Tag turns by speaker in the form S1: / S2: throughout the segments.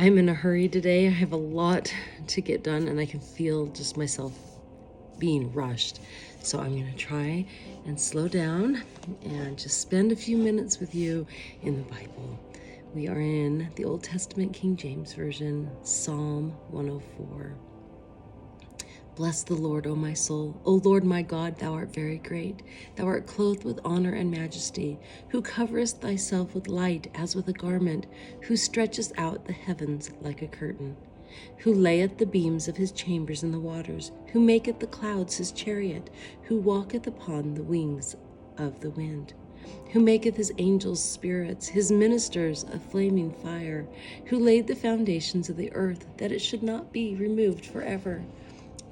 S1: I'm in a hurry today. I have a lot to get done and I can feel just myself being rushed. So I'm going to try and slow down and just spend a few minutes with you in the Bible. We are in the Old Testament King James Version, Psalm 104. Bless the Lord, O my soul. O Lord my God, thou art very great. Thou art clothed with honor and majesty, who coverest thyself with light as with a garment, who stretchest out the heavens like a curtain, who layeth the beams of his chambers in the waters, who maketh the clouds his chariot, who walketh upon the wings of the wind, who maketh his angels spirits, his ministers a flaming fire, who laid the foundations of the earth, that it should not be removed forever.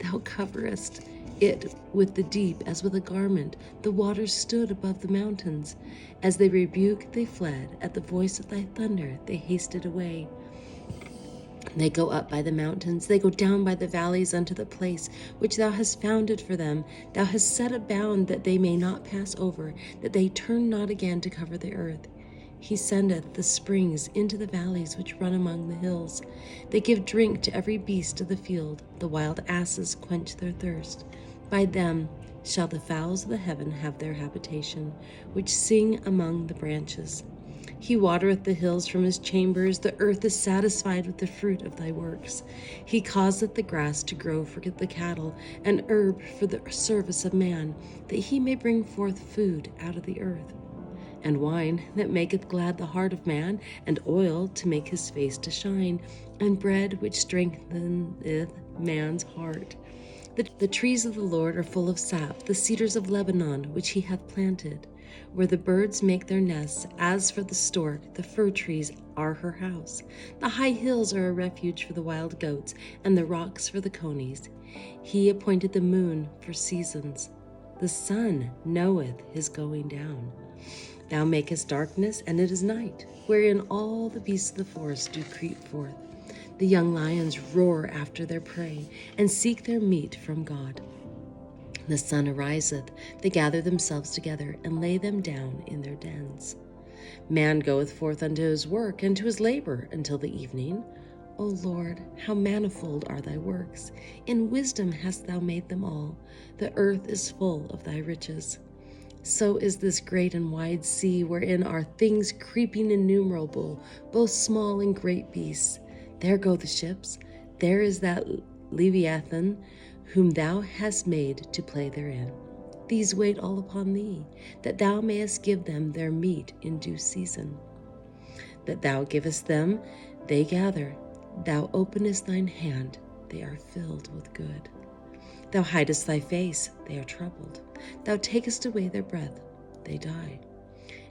S1: Thou coverest it with the deep as with a garment. The waters stood above the mountains. As they rebuked, they fled. At the voice of thy thunder, they hasted away. They go up by the mountains. They go down by the valleys unto the place which thou hast founded for them. Thou hast set a bound that they may not pass over, that they turn not again to cover the earth. He sendeth the springs into the valleys which run among the hills. They give drink to every beast of the field. The wild asses quench their thirst. By them shall the fowls of the heaven have their habitation, which sing among the branches. He watereth the hills from his chambers. The earth is satisfied with the fruit of thy works. He causeth the grass to grow for the cattle, and herb for the service of man, that he may bring forth food out of the earth, and wine that maketh glad the heart of man, and oil to make his face to shine, and bread which strengtheneth man's heart. The trees of the Lord are full of sap, the cedars of Lebanon which he hath planted, where the birds make their nests. As for the stork, the fir trees are her house. The high hills are a refuge for the wild goats, and the rocks for the conies. He appointed the moon for seasons. The sun knoweth his going down. Thou makest darkness, and it is night, wherein all the beasts of the forest do creep forth. The young lions roar after their prey, and seek their meat from God. The sun ariseth, they gather themselves together, and lay them down in their dens. Man goeth forth unto his work, and to his labor until the evening. O Lord, how manifold are thy works! In wisdom hast thou made them all. The earth is full of thy riches. So is this great and wide sea, wherein are things creeping innumerable, both small and great beasts. There go the ships. There is that Leviathan, whom thou hast made to play therein. These wait all upon thee, that thou mayest give them their meat in due season. That thou givest them, they gather. Thou openest thine hand, they are filled with good. Thou hidest thy face, they are troubled. Thou takest away their breath, they die,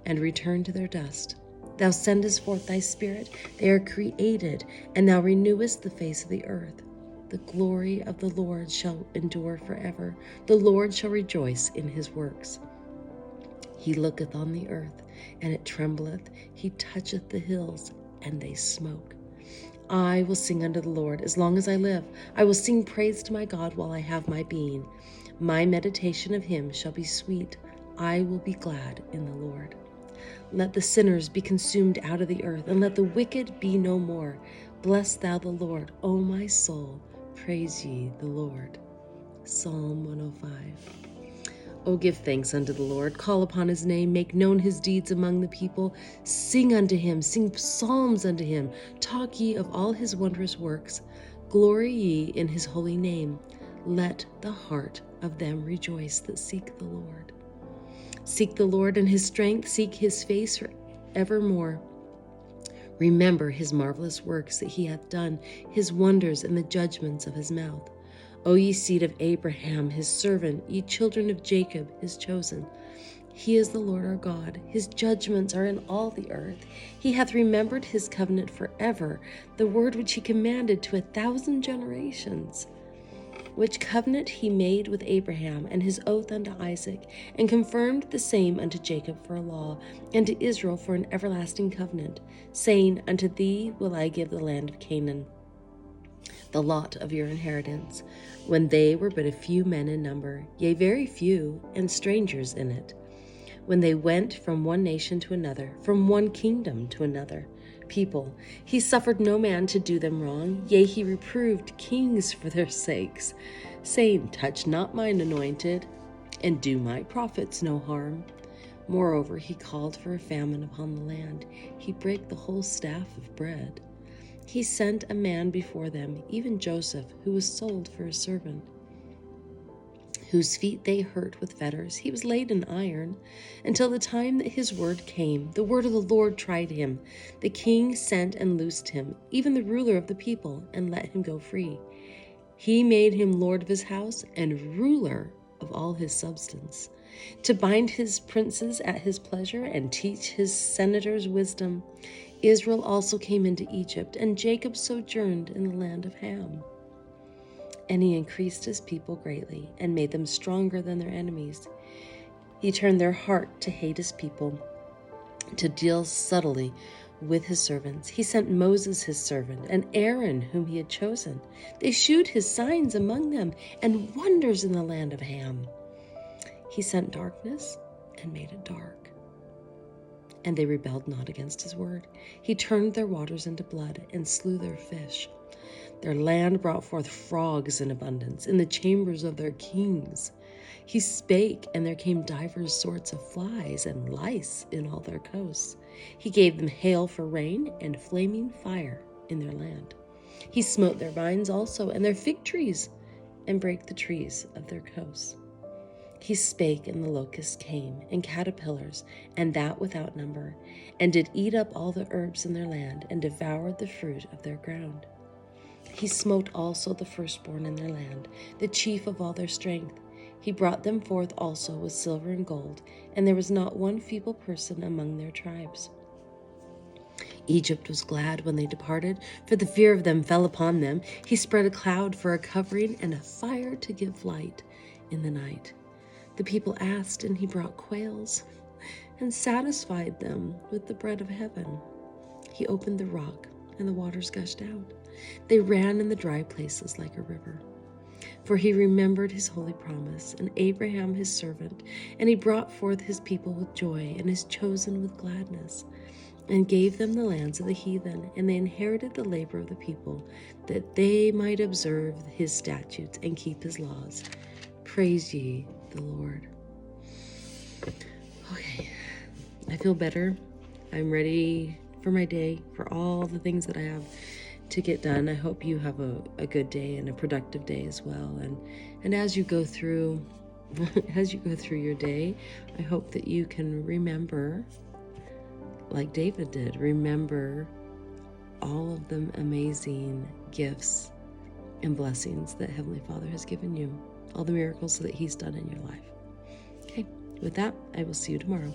S1: and return to their dust. Thou sendest forth thy spirit, they are created, and thou renewest the face of the earth. The glory of the Lord shall endure forever. The Lord shall rejoice in his works. He looketh on the earth, and it trembleth. He toucheth the hills, and they smoke. I will sing unto the Lord as long as I live. I will sing praise to my God while I have my being. My meditation of him shall be sweet. I will be glad in the Lord. Let the sinners be consumed out of the earth, and let the wicked be no more. Bless thou the Lord, O my soul. Praise ye the Lord. Psalm 105. O give thanks unto the Lord, call upon his name, make known his deeds among the people. Sing unto him, sing psalms unto him, talk ye of all his wondrous works. Glory ye in his holy name. Let the heart of them rejoice that seek the Lord. Seek the Lord and his strength, seek his face for evermore. Remember his marvelous works that he hath done, his wonders and the judgments of his mouth. O ye seed of Abraham, his servant, ye children of Jacob, his chosen. He is the Lord our God. His judgments are in all the earth. He hath remembered his covenant forever, the word which he commanded to 1,000 generations, which covenant he made with Abraham, and his oath unto Isaac, and confirmed the same unto Jacob for a law, and to Israel for an everlasting covenant, saying, Unto thee will I give the land of Canaan, the lot of your inheritance, when they were but a few men in number, yea, very few, and strangers in it. when they went from one nation to another, from one kingdom to another people. He suffered no man to do them wrong, yea, he reproved kings for their sakes, saying, touch not mine anointed, and do my prophets no harm. Moreover, he called for a famine upon the land. He brake the whole staff of bread. He sent a man before them, even Joseph, who was sold for a servant, whose feet they hurt with fetters. He was laid in iron until the time that his word came. The word of the Lord tried him. The king sent and loosed him, even the ruler of the people, and let him go free. He made him lord of his house and ruler of all his substance, to bind his princes at his pleasure and teach his senators wisdom. Israel also came into Egypt, and Jacob sojourned in the land of Ham. And he increased his people greatly and made them stronger than their enemies. He turned their heart to hate his people, to deal subtly with his servants. He sent Moses his servant and Aaron whom he had chosen. They shewed his signs among them and wonders in the land of Ham. He sent darkness and made it dark, and they rebelled not against his word. He turned their waters into blood and slew their fish. Their land brought forth frogs in abundance in the chambers of their kings. He spake, and there came divers sorts of flies and lice in all their coasts. He gave them hail for rain and flaming fire in their land. He smote their vines also and their fig trees, and brake the trees of their coasts. He spake, and the locusts came, and caterpillars, and that without number, and did eat up all the herbs in their land, and devoured the fruit of their ground. He smote also the firstborn in their land, the chief of all their strength. He brought them forth also with silver and gold, and there was not one feeble person among their tribes. Egypt was glad when they departed, for the fear of them fell upon them. He spread a cloud for a covering and a fire to give light in the night. The people asked, and he brought quails and satisfied them with the bread of heaven. He opened the rock, and the waters gushed out. They ran in the dry places like a river. For he remembered his holy promise, and Abraham his servant, and he brought forth his people with joy, and his chosen with gladness, and gave them the lands of the heathen, and they inherited the labor of the people, that they might observe his statutes and keep his laws. Praise ye the Lord. Okay, I feel better. I'm ready for my day, for all the things that I have to get done. I hope you have a good day and a productive day as well. And as you go through your day, I hope that you can remember, like David did, remember all of the amazing gifts and blessings that Heavenly Father has given you, all the miracles that He's done in your life. Okay, with that, I will see you tomorrow.